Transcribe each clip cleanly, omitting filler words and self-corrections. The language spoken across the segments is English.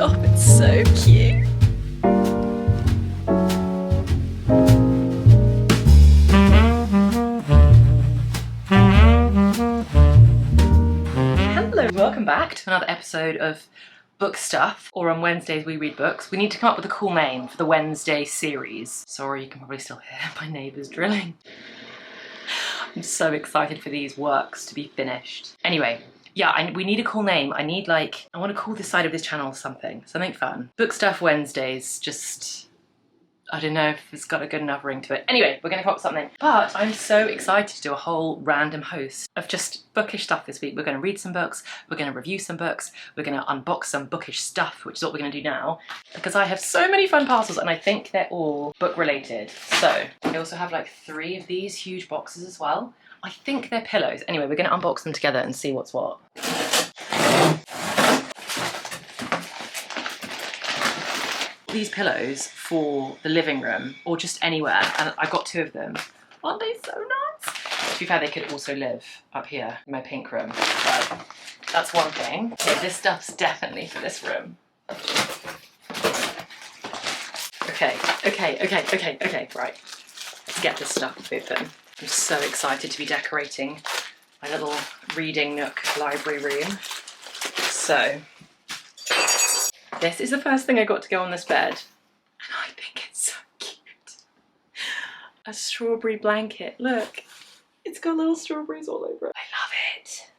Stop, it's so cute. Hello, welcome back to another episode of Book Stuff, or on Wednesdays we read books. We need to come up with a cool name for the Wednesday series. Sorry, you can probably still hear my neighbours drilling. I'm so excited for these works to be finished. Anyway, yeah, we need a cool name. I want to call this side of this channel something fun. Book Stuff Wednesdays, just, I don't know if it's got a good enough ring to it. Anyway, we're gonna come up with something. But I'm so excited to do a whole random host of just bookish stuff this week. We're gonna read some books, we're gonna review some books, we're gonna unbox some bookish stuff, which is what we're gonna do now, because I have so many fun parcels and I think they're all book related. So, I also have like 3 of these huge boxes as well. I think they're pillows. Anyway, we're gonna unbox them together and see what's what. These pillows for the living room or just anywhere, and I got 2 of them. Aren't they so nice? To be fair, they could also live up here in my pink room, but that's one thing. Okay, this stuff's definitely for this room. Okay, right. Let's get this stuff open. I'm so excited to be decorating my little reading nook library room. So, this is the first thing I got to go on this bed, and I think it's so cute. A strawberry blanket, look. It's got little strawberries all over it. I love it.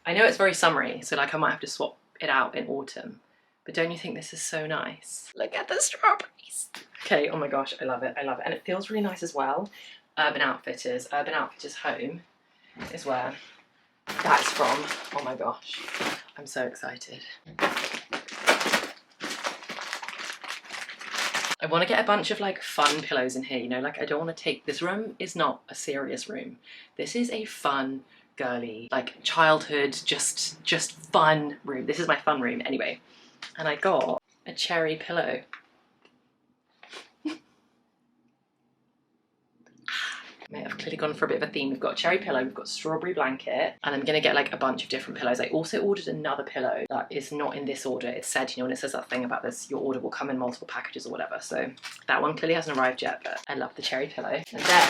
I know it's very summery, so like I might have to swap it out in autumn, but don't you think this is so nice? Look at the strawberries. Okay, oh my gosh, I love it, and it feels really nice as well. Urban Outfitters Home is where that is from. Oh my gosh, I'm so excited. I want to get a bunch of like fun pillows in here, you know, like I don't want to take, this room is not a serious room. This is a fun, girly, like childhood, just fun room. This is my fun room anyway. And I got a cherry pillow. I've clearly gone for a bit of a theme. We've got a cherry pillow, we've got a strawberry blanket, and I'm gonna get like a bunch of different pillows. I also ordered another pillow that is not in this order. It said, you know, when it says that thing about this, your order will come in multiple packages or whatever. So that one clearly hasn't arrived yet, but I love the cherry pillow. And then,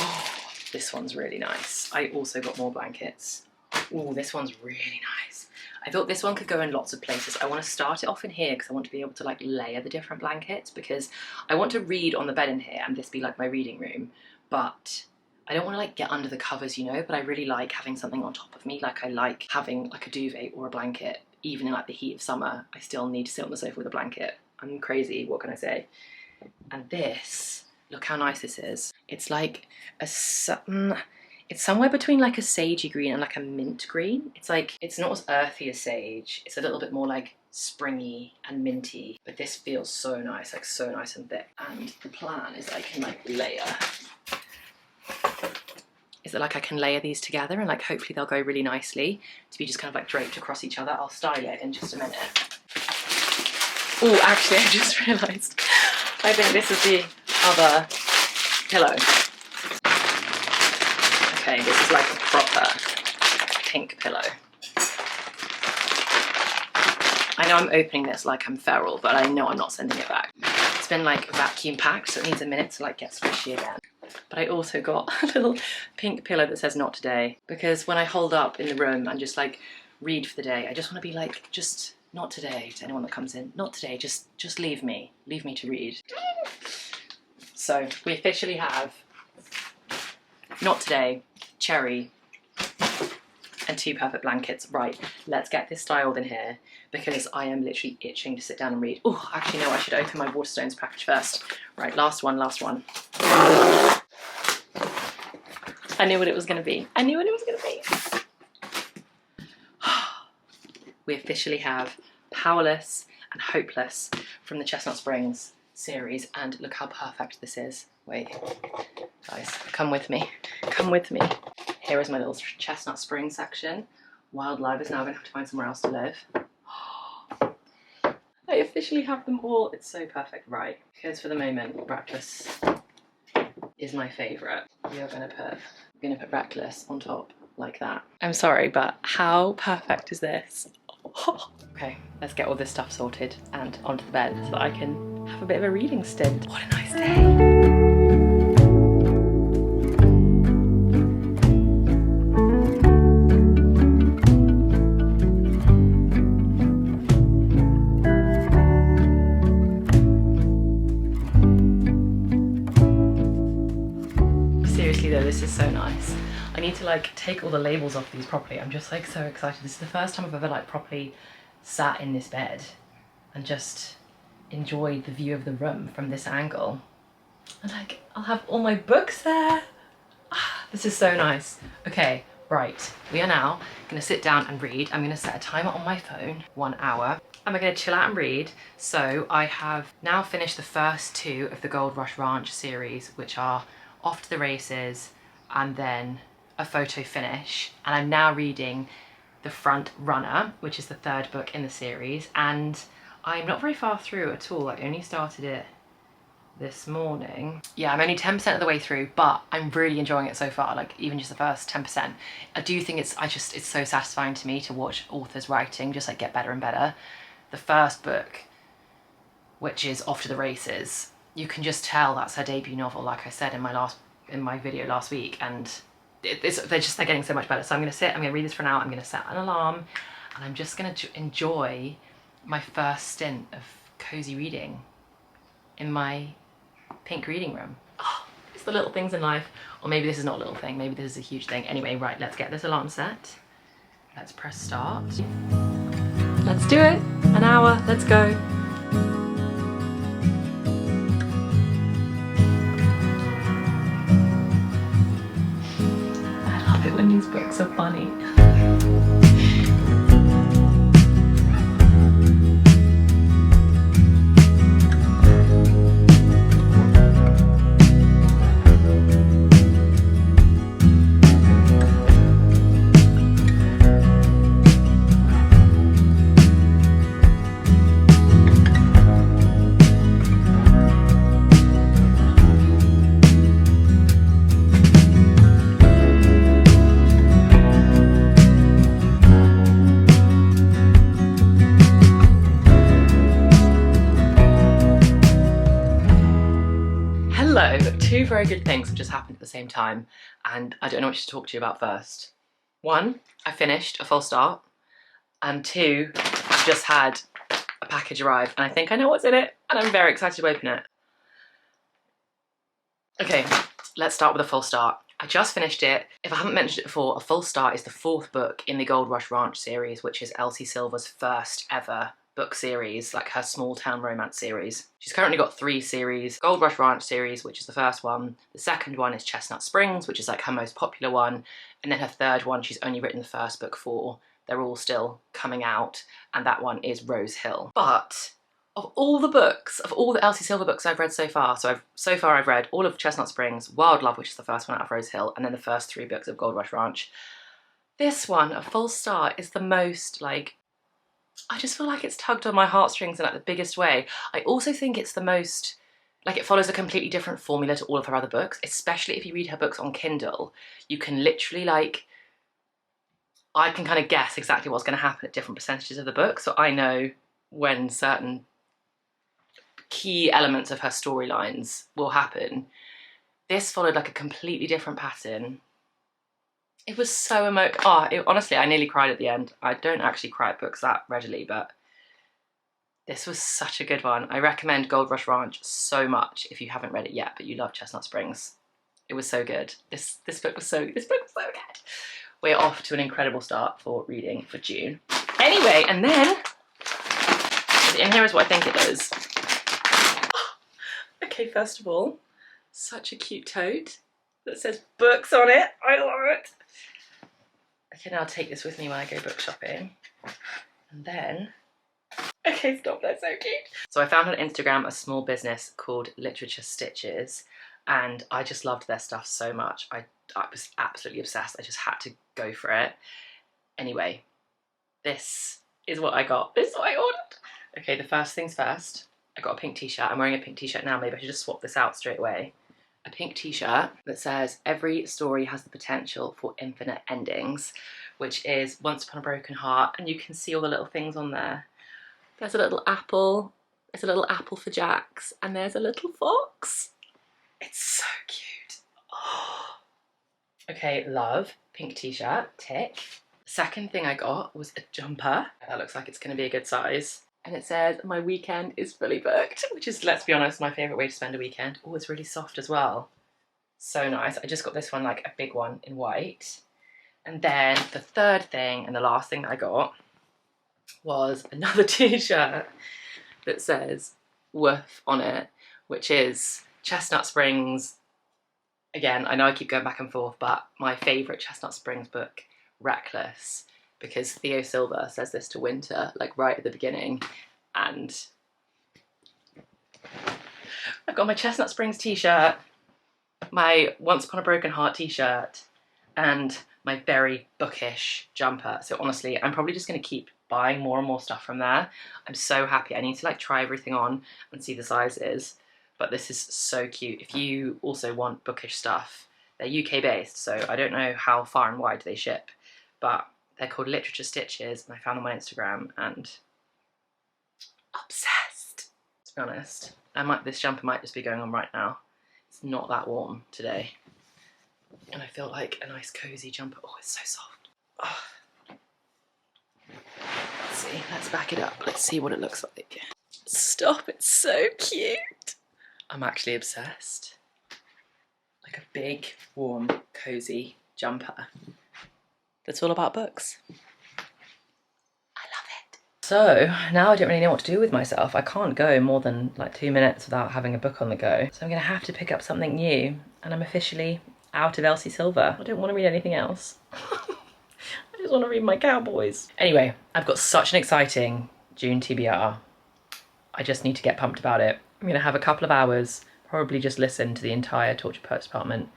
oh, this one's really nice. I also got more blankets. Oh, this one's really nice. I thought this one could go in lots of places. I want to start it off in here because I want to be able to like layer the different blankets, because I want to read on the bed in here and this be like my reading room, but I don't want to like get under the covers, you know, but I really like having something on top of me. Like I like having like a duvet or a blanket. Even in like the heat of summer, I still need to sit on the sofa with a blanket. I'm crazy, what can I say? And this, look how nice this is. It's like it's somewhere between like a sagey green and like a mint green. It's like, it's not as earthy as sage. It's a little bit more like springy and minty, but this feels so nice, like so nice and thick. And the plan is I can like layer. Is that like I can layer these together and like hopefully they'll go really nicely to be just kind of like draped across each other. I'll style it in just a minute. Oh, actually I just realised, I think this is the other pillow. Okay, this is like a proper pink pillow. I know I'm opening this like I'm feral, but I know I'm not sending it back. It's been like vacuum packed, so it needs a minute to like get squishy again. But I also got a little pink pillow that says not today, because when I hold up in the room and just like read for the day, I just want to be like, just not today to anyone that comes in. Not today, just leave me to read. So we officially have not today, cherry, and 2 perfect blankets. Right, let's get this styled in here because I am literally itching to sit down and read. Oh, actually no, I should open my Waterstones package first. Right, last one. I knew what it was gonna be. We officially have Powerless and Hopeless from the Chestnut Springs series, and look how perfect this is. Wait, guys, come with me. Here is my little Chestnut Springs section. Wildlife is now going to have to find somewhere else to live. I officially have them all. It's so perfect. Right, because for the moment, Reckless is my favourite. We're going to put Reckless on top like that. I'm sorry, but how perfect is this? Oh, Okay, let's get all this stuff sorted and onto the bed so that I can have a bit of a reading stint. What a nice day. Seriously though, this is so nice. I need to like take all the labels off these properly. I'm just like so excited. This is the first time I've ever like properly sat in this bed and just enjoyed the view of the room from this angle. And like, I'll have all my books there. Ah, this is so nice. Okay, right. We are now gonna sit down and read. I'm gonna set a timer on my phone, 1 hour. And we're gonna chill out and read. So I have now finished the first 2 of the Gold Rush Ranch series, which are Off to the Races and then a photo finish. And I'm now reading The Front Runner, which is the 3rd book in the series. And I'm not very far through at all. I only started it this morning. Yeah, I'm only 10% of the way through, but I'm really enjoying it so far, like even just the first 10%. I do think it's so satisfying to me to watch authors writing just like get better and better. The first book, which is Off to the Races, you can just tell that's her debut novel, like I said in my video last week, and they're getting so much better. So I'm gonna read this for an hour, I'm gonna set an alarm, and I'm just gonna enjoy my first stint of cozy reading in my pink reading room. Oh, it's the little things in life. Or maybe this is not a little thing, maybe this is a huge thing. Anyway, right, let's get this alarm set. Let's press start. Let's do it. An hour, let's go. I love it when these books are funny. Hello, 2 very good things have just happened at the same time, and I don't know which to talk to you about first. 1, I finished a full start, and 2, I've just had a package arrive, and I think I know what's in it, and I'm very excited to open it. Okay, let's start with a full start. I just finished it. If I haven't mentioned it before, a full start is the 4th book in the Gold Rush Ranch series, which is Elsie Silver's first ever book series, like her small town romance series. She's currently got 3 series. Gold Rush Ranch series, which is the first one. The second one is Chestnut Springs, which is like her most popular one. And then her 3rd one, she's only written the first book for. They're all still coming out. And that one is Rose Hill. But of all the books, of all the Elsie Silver books I've read so far, I've read all of Chestnut Springs, Wild Love, which is the first one out of Rose Hill, and then the first 3 books of Gold Rush Ranch. This one, A Full Start, is the most like, I just feel like it's tugged on my heartstrings in like the biggest way. I also think it's the most, like it follows a completely different formula to all of her other books, especially if you read her books on Kindle. You can literally like, I can kind of guess exactly what's going to happen at different percentages of the book. So I know when certain key elements of her storylines will happen. This followed like a completely different pattern. It was so honestly, I nearly cried at the end. I don't actually cry at books that readily, but this was such a good one. I recommend Gold Rush Ranch so much if you haven't read it yet, but you love Chestnut Springs. It was so good. This book was so good. We're off to an incredible start for reading for June. Anyway, and then in here is what I think it is. Okay, first of all, such a cute tote that says books on it. I love it. I can now take this with me when I go book shopping. And then, okay, stop, that's so cute. So I found on Instagram a small business called Literature Stitches, and I just loved their stuff so much. I was absolutely obsessed. I just had to go for it. Anyway, this is what I got. This is what I ordered. Okay, the first things first. I got a pink t-shirt. I'm wearing a pink t-shirt now. Maybe I should just swap this out straight away. A pink t-shirt that says, "Every story has the potential for infinite endings," which is Once Upon a Broken Heart, and you can see all the little things on there. There's a little apple, there's a little apple for Jax, and there's a little fox. It's so cute. Oh. Okay, love, pink t-shirt, tick. Second thing I got was a jumper. That looks like it's gonna be a good size. And it says, my weekend is fully booked, which is, let's be honest, my favorite way to spend a weekend. Oh, it's really soft as well. So nice. I just got this one, like a big one in white. And then the third thing and the last thing that I got was another t-shirt that says woof on it, which is Chestnut Springs. Again, I know I keep going back and forth, but my favorite Chestnut Springs book, Reckless, because Theo Silver says this to Winter, like right at the beginning. And I've got my Chestnut Springs t-shirt, my Once Upon a Broken Heart t-shirt, and my very bookish jumper. So honestly, I'm probably just gonna keep buying more and more stuff from there. I'm so happy. I need to like try everything on and see the sizes, but this is so cute. If you also want bookish stuff, they're UK based, so I don't know how far and wide they ship, but they're called Literature Stitches, and I found them on Instagram, and obsessed, to be honest. This jumper might just be going on right now. It's not that warm today. And I feel like a nice cozy jumper. Oh, it's so soft. Oh. Let's see, let's back it up. Let's see what it looks like. Stop, it's so cute. I'm actually obsessed. Like a big, warm, cozy jumper. That's all about books. I love it. So now I don't really know what to do with myself. I can't go more than like 2 minutes without having a book on the go. So I'm gonna have to pick up something new, and I'm officially out of Elsie Silver. I don't want to read anything else. I just want to read my cowboys. Anyway, I've got such an exciting June TBR. I just need to get pumped about it. I'm gonna have a couple of hours, probably just listen to the entire Tortured Poets Department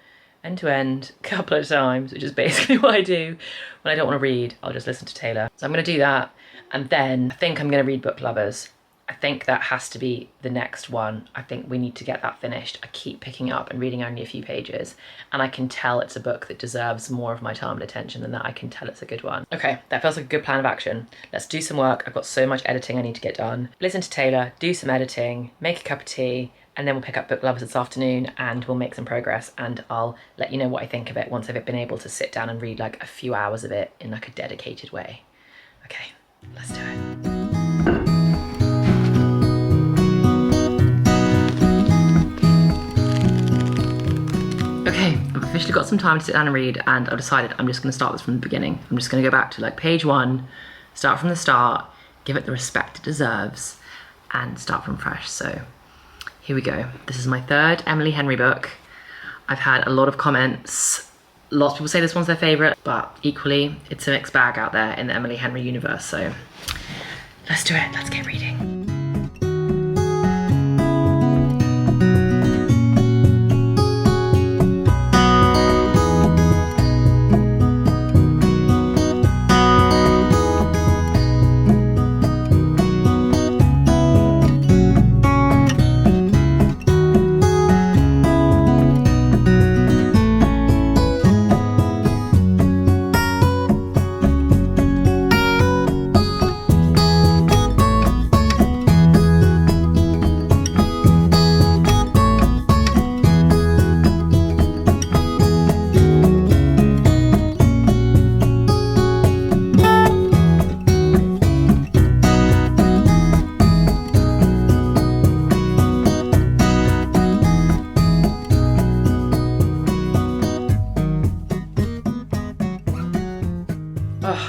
end to end a couple of times, which is basically what I do when I don't want to read. I'll just listen to Taylor. So I'm going to do that, and then I think I'm going to read Book Lovers. I think that has to be the next one. I think we need to get that finished. I keep picking up and reading only a few pages, and I can tell it's a book that deserves more of my time and attention than that. I can tell it's a good one. Okay, that feels like a good plan of action. Let's do some work. I've got so much editing I need to get done. Listen to Taylor, do some editing, make a cup of tea, and then we'll pick up Book Lovers this afternoon and we'll make some progress, and I'll let you know what I think of it once I've been able to sit down and read like a few hours of it in like a dedicated way. Okay, let's do it. Okay, I've officially got some time to sit down and read, and I've decided I'm just going to start this from the beginning. I'm just going to go back to like page 1, start from the start, give it the respect it deserves, and start from fresh. So here we go. This is my third Emily Henry book. I've had a lot of comments. Lots of people say this one's their favourite, but equally, it's a mixed bag out there in the Emily Henry universe. So let's do it. Let's get reading.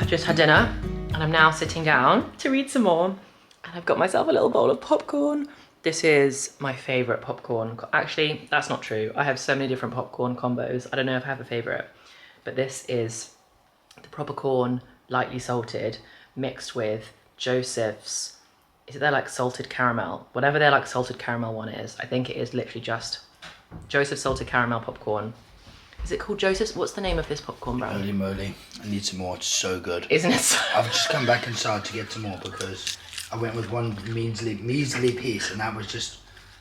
Just had dinner and I'm now sitting down to read some more, and I've got myself a little bowl of popcorn. This is my favorite popcorn. Actually, that's not true. I have so many different popcorn combos. I don't know if I have a favorite, but this is the popcorn lightly salted mixed with Joseph's, is it their like salted caramel? Whatever their like salted caramel one is. I think it is literally just Joseph's salted caramel popcorn. Is it called Joseph's? What's the name of this popcorn brand? Holy moly, I need some more. It's so good. Isn't it so? I've just come back inside to get some more because I went with one measly piece and that was just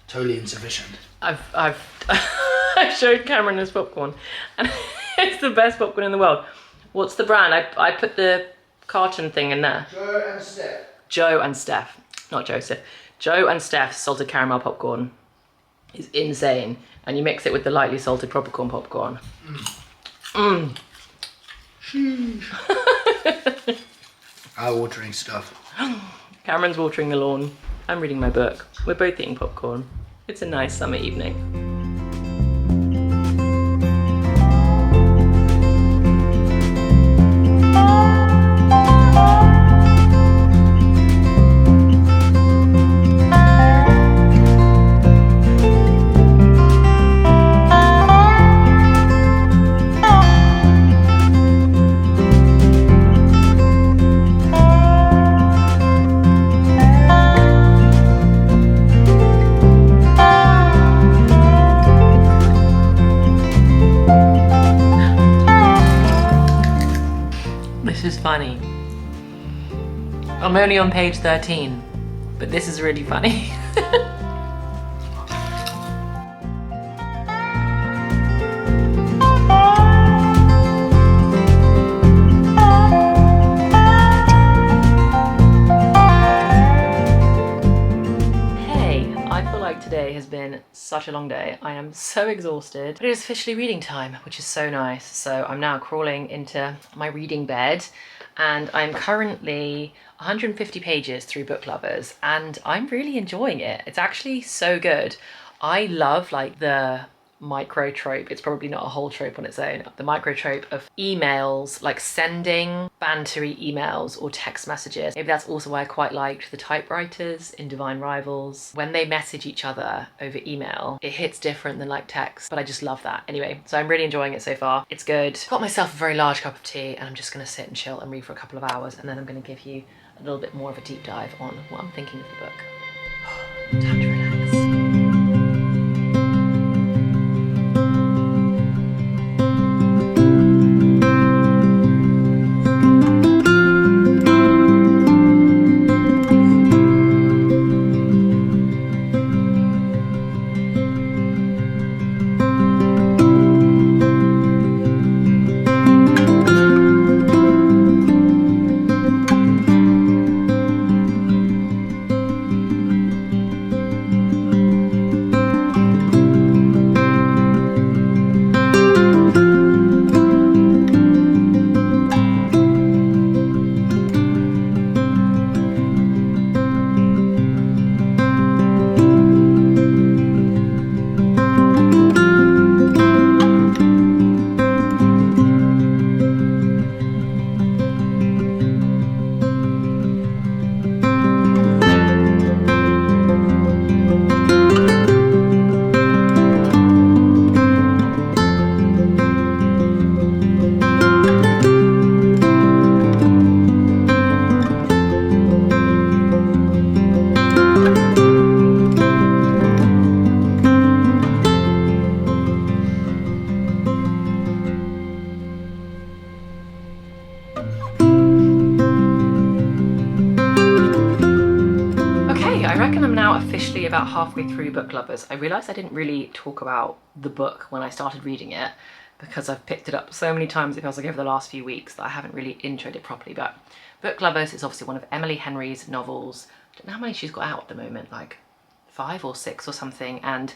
totally insufficient. I've I showed Cameron this popcorn and it's the best popcorn in the world. What's the brand? I put the carton thing in there. Joe and Steph. Joe and Steph, not Joseph. Joe and Steph's salted caramel popcorn is insane. And you mix it with the lightly salted popcorn. Mmm. Eye-watering stuff. Cameron's watering the lawn. I'm reading my book. We're both eating popcorn. It's a nice summer evening. This is funny. I'm only on page 13, but this is really funny. Today has been such a long day. I am so exhausted, but it is officially reading time, which is so nice. So I'm now crawling into my reading bed and I'm currently 150 pages through Book Lovers and I'm really enjoying it. It's actually so good. I love like the micro trope, it's probably not a whole trope on its own, the micro trope of emails, like sending bantery emails or text messages. Maybe that's also why I quite liked the typewriters in Divine Rivals. When they message each other over email, it hits different than like text, but I just love that. Anyway, so I'm really enjoying it so far. It's good. Got myself a very large cup of tea and I'm just gonna sit and chill and read for a couple of hours and then I'm gonna give you a little bit more of a deep dive on what I'm thinking of the book. Time to relax. Officially about halfway through Book Lovers. I realised I didn't really talk about the book when I started reading it because I've picked it up so many times it feels like over the last few weeks that I haven't really introed it properly, but Book Lovers is obviously one of Emily Henry's novels. I don't know how many she's got out at the moment, like 5 or 6 or something, and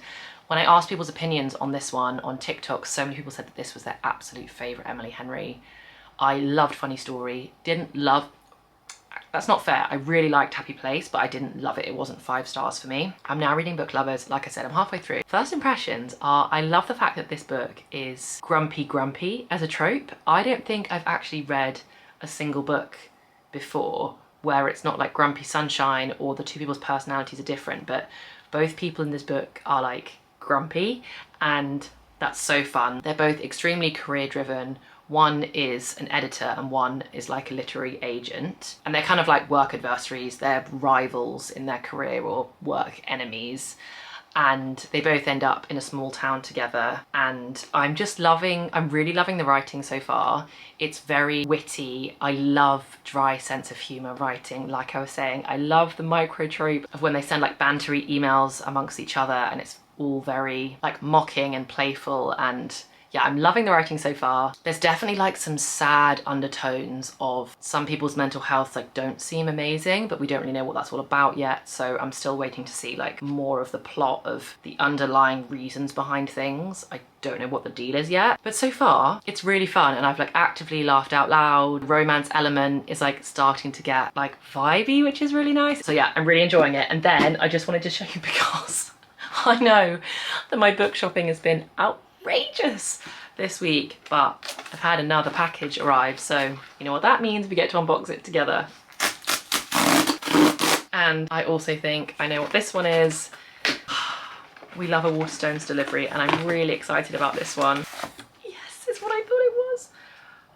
when I asked people's opinions on this one on TikTok, so many people said that this was their absolute favourite Emily Henry. I loved Funny Story, didn't love... That's not fair. I really liked Happy Place, but I didn't love it. It wasn't 5 stars for me. I'm now reading Book Lovers. Like I said, I'm halfway through. First impressions are, I love the fact that this book is grumpy as a trope. I don't think I've actually read a single book before where it's not like Grumpy Sunshine or the two people's personalities are different, but both people in this book are like grumpy and that's so fun. They're both extremely career driven. One is an editor and one is like a literary agent. And they're kind of like work adversaries. They're rivals in their career or work enemies. And they both end up in a small town together. And I'm really loving the writing so far. It's very witty. I love dry sense of humor writing. Like I was saying, I love the micro trope of when they send like bantery emails amongst each other and it's all very like mocking and playful and yeah, I'm loving the writing so far. There's definitely like some sad undertones of some people's mental health like don't seem amazing, but we don't really know what that's all about yet. So I'm still waiting to see like more of the plot of the underlying reasons behind things. I don't know what the deal is yet, but so far it's really fun and I've like actively laughed out loud. Romance element is like starting to get like vibey, which is really nice. So yeah, I'm really enjoying it. And then I just wanted to show you because I know that my book shopping has been outrageous this week, but I've had another package arrive, so you know what that means, we get to unbox it together. And I also think I know what this one is. We love a Waterstones delivery and I'm really excited about this one. Yes, it's what I thought it was.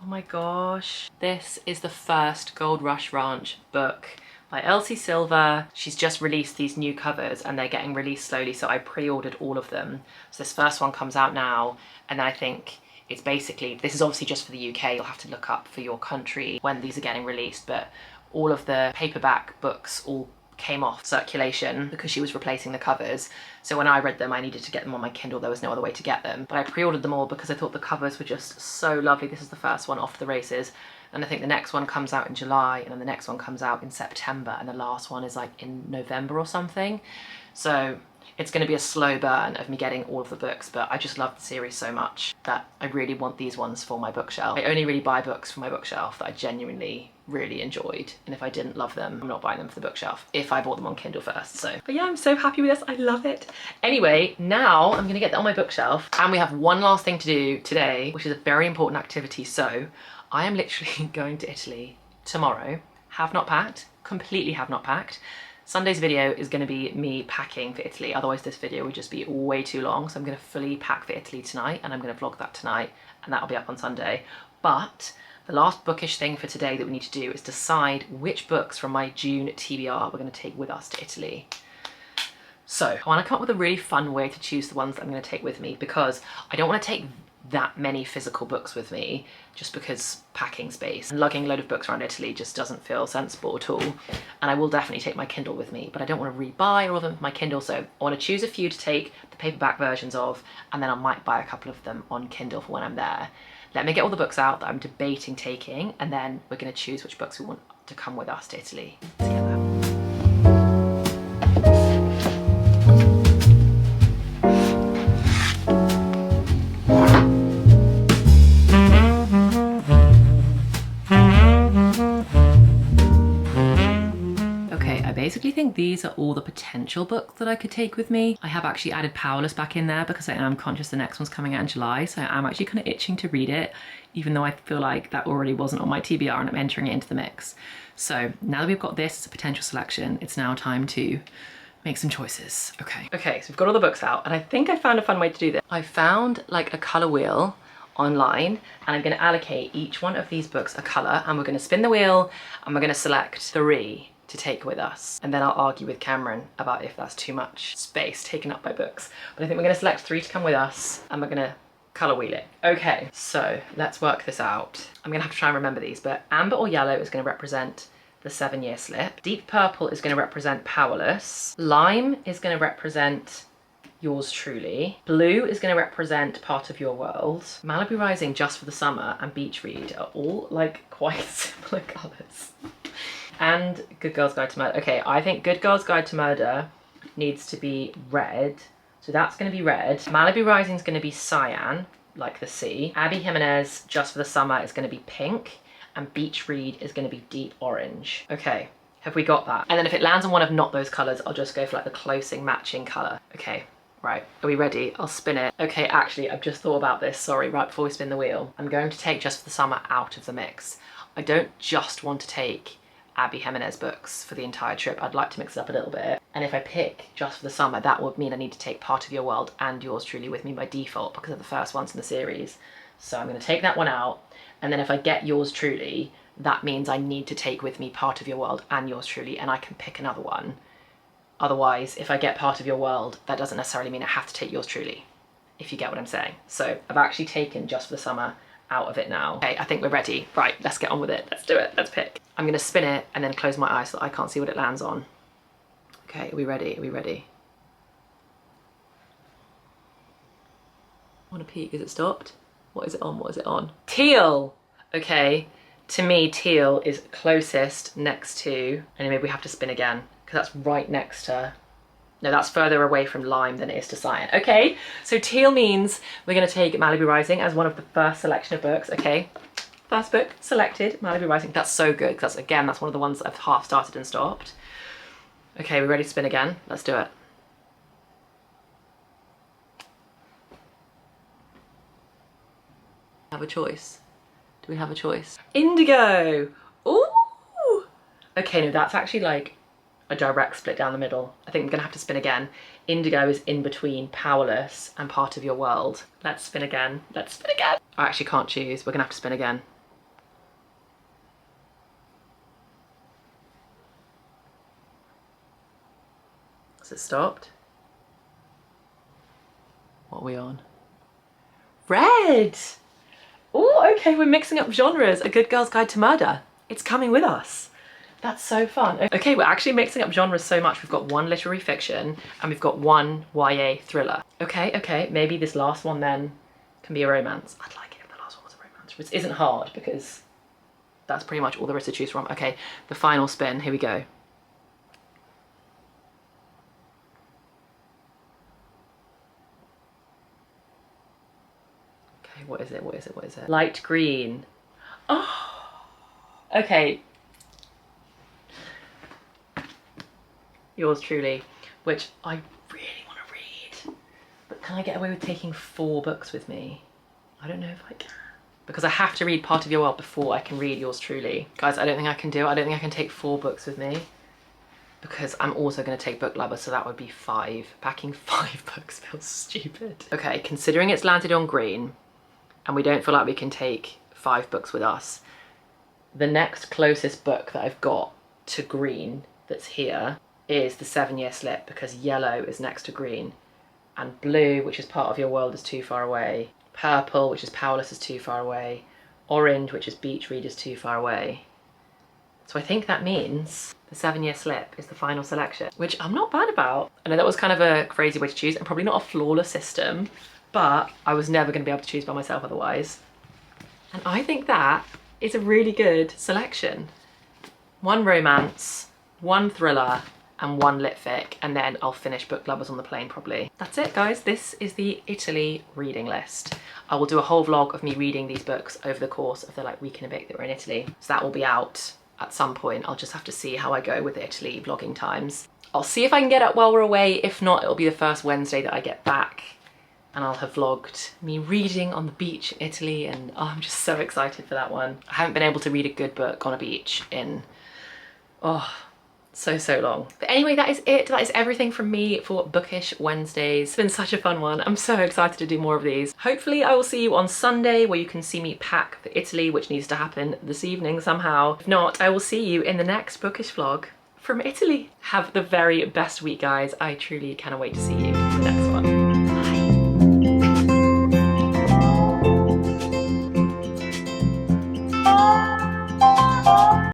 Oh my gosh. This is the first Gold Rush Ranch book by Elsie Silver. She's just released these new covers and they're getting released slowly, so I pre-ordered all of them. So this first one comes out now, and then I think it's basically, this is obviously just for the UK, you'll have to look up for your country when these are getting released, but all of the paperback books all came off circulation because she was replacing the covers. So when I read them, I needed to get them on my Kindle. There was no other way to get them. But I pre-ordered them all because I thought the covers were just so lovely. This is the first one off the races. And I think the next one comes out in July, and then the next one comes out in September, and the last one is like in November or something. So it's going to be a slow burn of me getting all of the books, but I just love the series so much that I really want these ones for my bookshelf. I only really buy books for my bookshelf that I genuinely really enjoyed, and if I didn't love them, I'm not buying them for the bookshelf if I bought them on Kindle first. So but yeah, I'm so happy with this. I love it. Anyway, now I'm gonna get that on my bookshelf, and we have one last thing to do today, which is a very important activity. So I am literally going to Italy tomorrow. Have not packed, completely have not packed. Sunday's video is going to be me packing for Italy, otherwise this video would just be way too long. So I'm going to fully pack for Italy tonight, and I'm going to vlog that tonight, and that'll be up on Sunday. But the last bookish thing for today that we need to do is decide which books from my June TBR we're going to take with us to Italy. So I want to come up with a really fun way to choose the ones that I'm going to take with me, because I don't want to take that many physical books with me just because packing space and lugging a load of books around Italy just doesn't feel sensible at all. And I will definitely take my Kindle with me, but I don't want to rebuy all of them for my Kindle, so I want to choose a few to take the paperback versions of, and then I might buy a couple of them on Kindle for when I'm there. Let me get all the books out that I'm debating taking, and then we're going to choose which books we want to come with us to Italy together. I basically think these are all the potential books that I could take with me. I have actually added Powerless back in there because I am conscious the next one's coming out in July, so I'm actually kind of itching to read it, even though I feel like that already wasn't on my TBR and I'm entering it into the mix. So now that we've got this as a potential selection, it's now time to make some choices. Okay, so we've got all the books out, and I think I found a fun way to do this. I found like a colour wheel online, and I'm going to allocate each one of these books a colour, and we're going to spin the wheel and we're going to select 3 to take with us, and then I'll argue with Cameron about if that's too much space taken up by books. But I think we're going to select 3 to come with us, and we're going to colour wheel it. Okay, so let's work this out. I'm going to have to try and remember these, but amber or yellow is going to represent the 7-year slip. Deep purple is going to represent Powerless. Lime is going to represent Yours Truly. Blue is going to represent Part of Your World. Malibu Rising, Just for the Summer, and Beach Read are all like quite similar colours. And Good Girl's Guide to Murder. Okay, I think Good Girl's Guide to Murder needs to be red. So that's going to be red. Malibu Rising is going to be cyan, like the sea. Abby Jimenez, Just for the Summer, is going to be pink. And Beach Read is going to be deep orange. Okay, have we got that? And then if it lands on one of not those colours, I'll just go for like the closing matching colour. Okay, right, are we ready? I'll spin it. Okay, actually, I've just thought about this, sorry, right before we spin the wheel. I'm going to take Just for the Summer out of the mix. I don't just want to take Abby Jimenez books for the entire trip. I'd like to mix it up a little bit. And if I pick Just for the Summer, that would mean I need to take Part of Your World and Yours Truly with me by default because they're the first ones in the series. So I'm going to take that one out. And then if I get Yours Truly, that means I need to take with me Part of Your World and Yours Truly, and I can pick another one. Otherwise, if I get Part of Your World, that doesn't necessarily mean I have to take Yours Truly, if you get what I'm saying. So I've actually taken Just for the Summer out of it now. Okay, I think we're ready. Right, let's get on with it. Let's do it. Let's pick. I'm going to spin it and then close my eyes so that I can't see what it lands on. Okay, are we ready? Are we ready? I want to peek. Is it stopped? What is it on? What is it on? Teal. Okay, to me teal is closest next to, and maybe we have to spin again because that's right next to, no, that's further away from lime than it is to cyan. Okay, so teal means we're going to take Malibu Rising as one of the first selection of books. Okay, first book selected, Malibu Rising. That's so good because that's one of the ones that I've half started and stopped. Okay, we're ready to spin again. Let's do it. Have a choice. Do we have a choice? Indigo. Ooh. Okay, no, that's actually like a direct split down the middle. I think I'm gonna have to spin again. Indigo is in between Powerless and Part of Your World. Let's spin again. Let's spin again. I actually can't choose. We're gonna have to spin again. Has it stopped? What are we on? Red! Oh, okay, we're mixing up genres. A Good Girl's Guide to Murder. It's coming with us. That's so fun. Okay, we're actually mixing up genres so much. We've got one literary fiction and we've got one YA thriller. Okay, maybe this last one then can be a romance. I'd like it if the last one was a romance, which isn't hard because that's pretty much all there is to choose from. Okay, the final spin, here we go. What is it? What is it? What is it? Light green. Oh, okay. Yours truly, which I really want to read. But can I get away with taking 4 books with me? I don't know if I can. Because I have to read Part of Your World before I can read Yours truly. Guys, I don't think I can do it. I don't think I can take 4 books with me. Because I'm also going to take Book Lover, so that would be 5. Packing 5 books feels stupid. Okay, considering it's landed on green, and we don't feel like we can take 5 books with us, the next closest book that I've got to green that's here is The 7-Year Slip, because yellow is next to green, and blue, which is Part of Your World, is too far away. Purple, which is Powerless, is too far away. Orange, which is Beach Read, is too far away. So I think that means The 7-Year Slip is the final selection, which I'm not bad about. I know that was kind of a crazy way to choose and probably not a flawless system, but I was never going to be able to choose by myself otherwise. And I think that is a really good selection. 1 romance, 1 thriller, and 1 lit fic, and then I'll finish Book Lovers on the plane probably. That's it, guys. This is the Italy reading list. I will do a whole vlog of me reading these books over the course of the week and a bit that we're in Italy. So that will be out at some point. I'll just have to see how I go with the Italy vlogging times. I'll see if I can get up while we're away. If not, it'll be the first Wednesday that I get back, and I'll have vlogged me reading on the beach in Italy, and oh, I'm just so excited for that one. I haven't been able to read a good book on a beach in, so long. But anyway, that is it. That is everything from me for Bookish Wednesdays. It's been such a fun one. I'm so excited to do more of these. Hopefully I will see you on Sunday, where you can see me pack for Italy, which needs to happen this evening somehow. If not, I will see you in the next Bookish vlog from Italy. Have the very best week, guys. I truly cannot wait to see you.